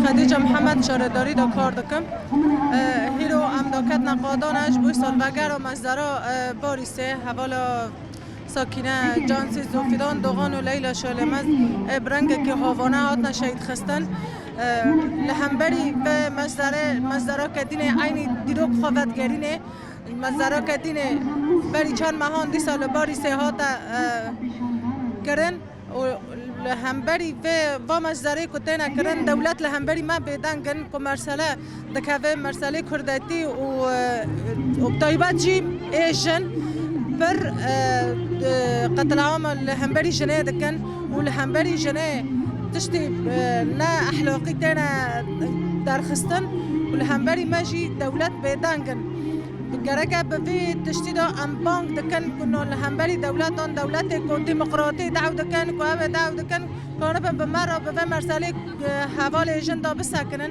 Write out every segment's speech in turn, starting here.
خدیجه محمد شهرداری دا کار دکم هیرو امداکت نقادانش بوی سالوگر و مزدرا باریسه حوالا ساکینه جانسی زوفیدان دوغان و لیلا شالمز برنگ که هاوانه هاتنا شهید خستن لهمبری به مزدرا کدینه عینی دیروک خوابت گرینه مزدرا کدینه بری چند مهان دی سال باریسه هاتا کرن و لهمبری و مزدره کتینا کرن دولت لهمبری ما بیدنگن که مرسله دکوه مرسله کردتی و بطایبات جی ایشن بر قتل عام لهمبری جنه دکن و لهمبری جنه تشتی نا احلاقی تینا درخستن و لهمبری ما جی دولت بیدنگن گرگه به تشتی دا ام بانک دکن کنو لهمبری دولتان دولت کو دموکراتی دعو دکن کو او دعو دکن کانه به مرا به مرسله حوال ایجن دا بسکنن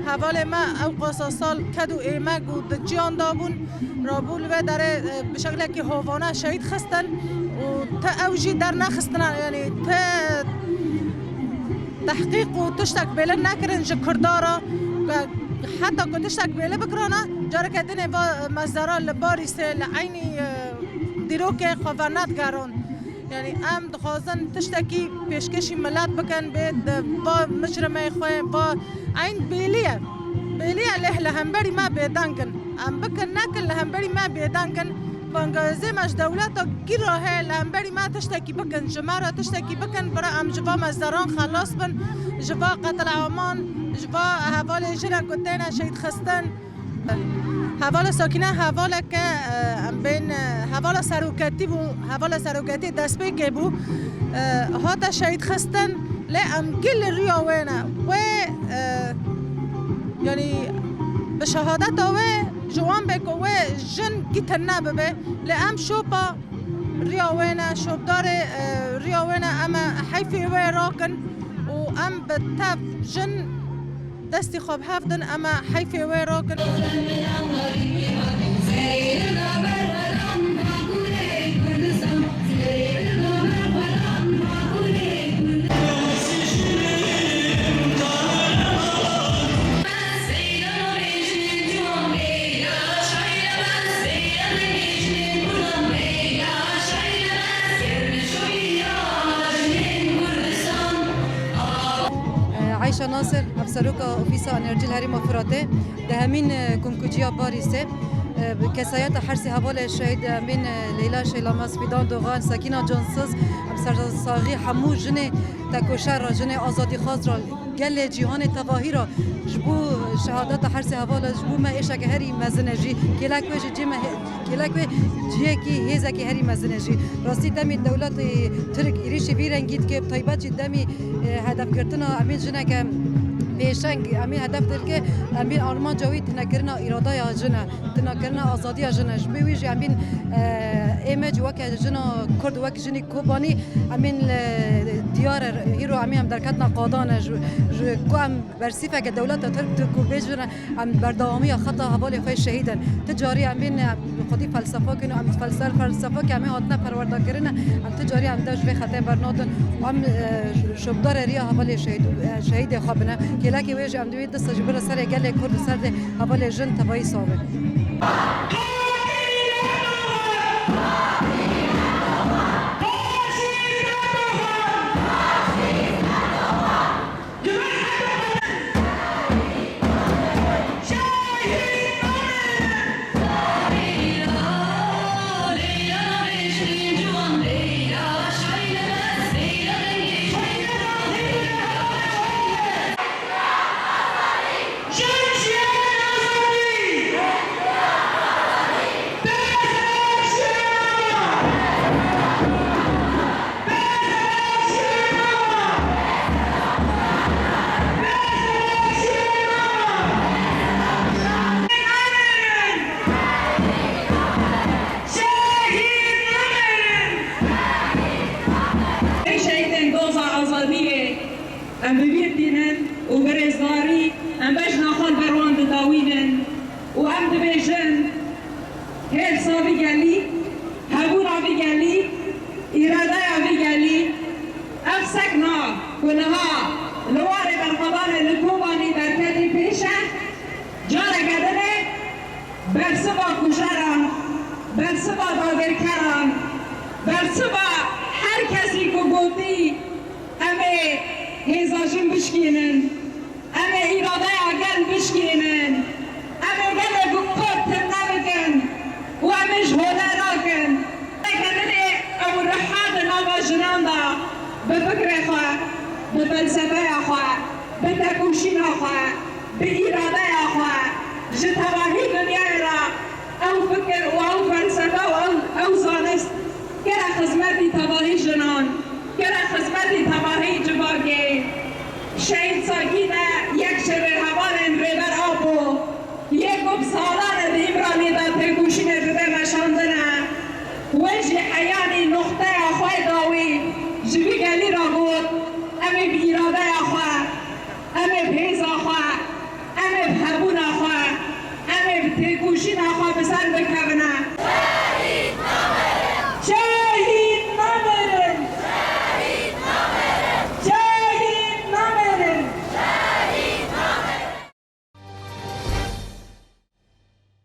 حوال ما او قصاصال کدو ایمگ و دجیان دابون رابول و داره به شکل که هوانه شهید خستن و تا اوجی در نخستن یعنی تا تحقیق و تشتک بلن نکرن جه کردارا حتی که تشتک بله بکرانه جاره که دینه با مزدرا لباری سه لعینی دیروک خوانات گران یعنی ام دخوازن تشتکی پیشکشی ملت بکن بید با مجرمه خواه با عین بیلیه له لهمبری ما بیدنگن ام بکن نکن لهمبری ما بیدنگن بانگازه مش دولتا گیره لهمبری ما تشتکی بکن جمارا تشتکی بکن برا ام جوا مزدران خلاص بن جوا قتل عمان جوا حوال جنه کتینا شهید خستن حوال ساکنه حوال که بین حوال سروکتی دست بگی بو هاتا شهید خستن لی ام گل ریاوینا و یعنی به شهادت و جوان بکو و جن گیتن نببه لی ام شوپا ریاوینا شوپدار ریاوینا اما حیفی و راکن و ام بتاب جن دستی خواب هفدن اما حیفی و راکن عایشه ناصر افسروکا اوفیسا انرژی الهرم فراته ده همین کنکوجیا باریسه کسایت حرسی حوال شهید امین لیلا شیلاماس فیدان دوغان ساکینا جانسز افسر ساغی همو جن تکوشر را جن آزادی خواست را گل جهان تواهی را جبو شهادت حرسی حوال جبو ما ایشا که هری مزنجی کلاکوی جمع کلاکوی جیه کی هیزا که هری مزنجی راستی دمی دولت ترک ایریشی ویرنگید که طیبات دمی هدف کردن امین جنه که پیشنگ امین هدف در که امین آرمان جوی تنکرنا اراده یا جنه تنکرنا آزادی یا جنه جبویش امین ایمج وک جنه کرد وک جنی کوبانی امین دیار هیرو امین هم درکتنا قادانه کو ام برسیفه که دولت ترک کو بجنه ام برداوامی خطا حوالی خوی شهیدن تجاری امین خودی فلسفه کنو ام فلسفه که امین هاتنا پرورده کرنه ام تجاری ام داش به خطا برنادن ام شبدار ریا حوالی شهید خوابنه که لکی ویج ام دوید دست جبر سر گل کرد سر حوالی جن تبایی صابه ام ببیردینن و برزداری ام بجنا خال بروان داوینن و ام دبیجن هل صابی گلی هبور آبی گلی اراده آبی گلی افسکنا کنها لوار برقبان لکوبانی صبح هر کسی که گوتی امه هزاجم بشکینن امه ایراده آگل بشکینن امه گله بکر تنبگن و امه جهوده راکن کننه او رحاد نوا جنان دا به فکر خواه به فلسفه خواه به تکوشین خواه به ایراده خواه جتواهی دنیای را او فکر و او فلسفه و او زانست کرا خدمتی تباهی جنان کرا خدمتی تباهی جواگه شهید ساکینه یک شب حوال ریبر آبو یک گب سالان دیمرانی دا تکوشین جده مشاندنه وجه حیانی نقطه آخواه داوی جوی گلی را بود امی بیراده آخواه امی پیز آخواه امی بحبون آخواه امی تکوشین آخواه بسر بکبنه